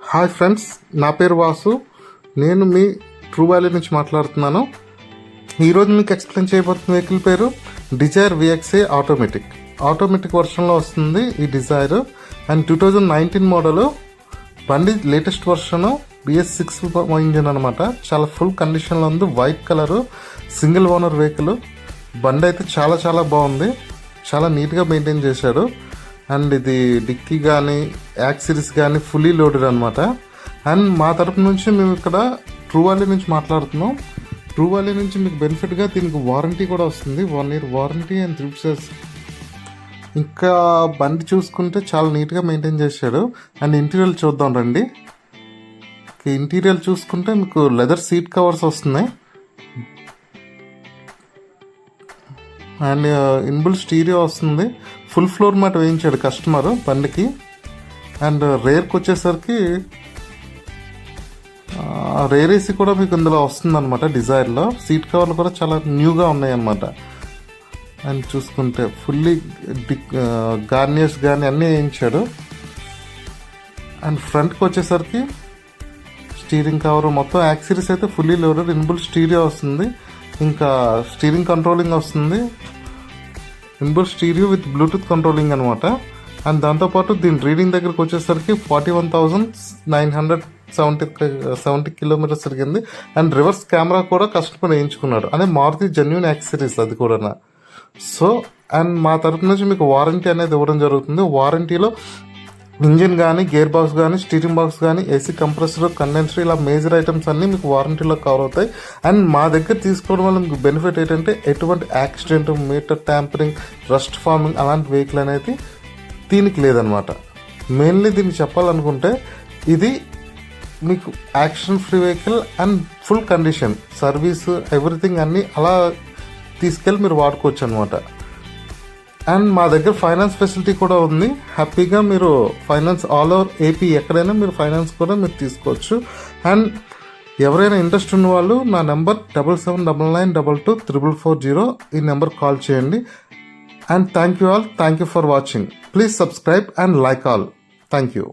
Hi friends, నా పేరు వాసు. నేను మీ ట్రూ వాల్యూ నుంచి మాట్లాడుతున్నాను. ఈరోజు మీకు ఎక్స్ప్లెయిన్ చేయబోతున్న వెహికల్ పేరు డిజైర్ VXA ఆటోమేటిక్ వర్షన్లో వస్తుంది ఈ డిజైర్. And 2019 model. బండి లేటెస్ట్ వర్షను BS6 ఇంజిన్ అనమాట. చాలా ఫుల్ కండిషన్లో ఉంది. White colour, single owner vehicle. బండి అయితే చాలా చాలా బాగుంది. చాలా నీట్గా మెయింటైన్ చేశాడు. అండ్ ఇది డిక్కీ కానీ యాక్సిరీస్ కానీ ఫుల్లీ లోడెడ్ అనమాట. అండ్ మా తరపు నుంచి మేము ఇక్కడ ట్రూ వాల్యూ నుంచి మాట్లాడుతున్నాం. ట్రూ వాల్యూ నుంచి మీకు బెనిఫిట్గా దీనికి వారంటీ కూడా వస్తుంది. 1 year వారంటీ అండ్ 3 years. ఇంకా బండి చూసుకుంటే చాలా నీట్గా మెయింటైన్ చేశాడు. అండ్ ఇంటీరియర్ చూద్దాం రండి. ఇంటీరియర్ చూసుకుంటే మీకు లెదర్ సీట్ కవర్స్ వస్తున్నాయి. అండ్ ఇన్బుల్ స్టీరియో వస్తుంది. ఫుల్ ఫ్లోర్ మ్యాట్ వేయించాడు కస్టమర్ బండికి. అండ్ రేర్కి వచ్చేసరికి రేర్ ఏసీ కూడా మీకు ఇందులో వస్తుంది అనమాట. డిజైర్లో సీట్ కవర్లు కూడా చాలా న్యూగా ఉన్నాయి అన్నమాట. అండ్ చూసుకుంటే ఫుల్లీ గార్నియర్స్ కానీ అన్నీ వేయించాడు. అండ్ ఫ్రంట్కి వచ్చేసరికి స్టీరింగ్ కవర్ మొత్తం యాక్సిరీస్ అయితే ఫుల్లీ లోడెడ్. ఇన్బుల్ స్టీరియో వస్తుంది. ఇంకా స్టీరింగ్ కంట్రోలింగ్ వస్తుంది. ఇన్బుల్ స్టీరియో విత్ బ్లూటూత్ కంట్రోలింగ్ అనమాట. అండ్ దాంతోపాటు దీని రీడింగ్ దగ్గరకు వచ్చేసరికి 41,970 కిలోమీటర్స్ తిరిగింది. అండ్ రివర్స్ కెమెరా కూడా కస్టమర్ వేయించుకున్నాడు. అదే మారుతి జెన్యూన్ యాక్సెసరీస్ అది కూడా. సో అండ్ మా తరపు నుంచి మీకు వారంటీ అనేది ఇవ్వడం జరుగుతుంది. వారంటీలో ఇంజిన్ కానీ, గేర్ బాక్స్ కానీ, స్టీరింగ్ బాక్స్ కానీ, ఏసీ కంప్రెసర్, కండెన్సర్, ఇలా మేజర్ ఐటమ్స్ అన్నీ మీకు వారంటీలో కవర్ అవుతాయి. అండ్ మా దగ్గర తీసుకోవడం వల్ల మీకు బెనిఫిట్ ఏంటంటే ఎటువంటి accident, meter tampering, rust forming అలాంటి వెహికల్ అనేది దీనికి లేదనమాట. మెయిన్లీ దీనికి చెప్పాలనుకుంటే ఇది మీకు accident free vehicle and full condition, service, everything అన్నీ అలా తీసుకెళ్ళి మీరు వాడుకోవచ్చు అనమాట. అండ్ మా దగ్గర ఫైనాన్స్ ఫెసిలిటీ కూడా ఉంది. హ్యాపీగా మీరు ఫైనాన్స్ ఆల్ ఓవర్ AP ఎక్కడైనా మీరు ఫైనాన్స్ కూడా మీరు తీసుకోవచ్చు. అండ్ ఎవరైనా ఇంట్రెస్ట్ ఉన్న వాళ్ళు నా నెంబర్ 7799922440 ఈ నెంబర్ కాల్ చేయండి. And thank you for watching. Please subscribe and like all. Thank you.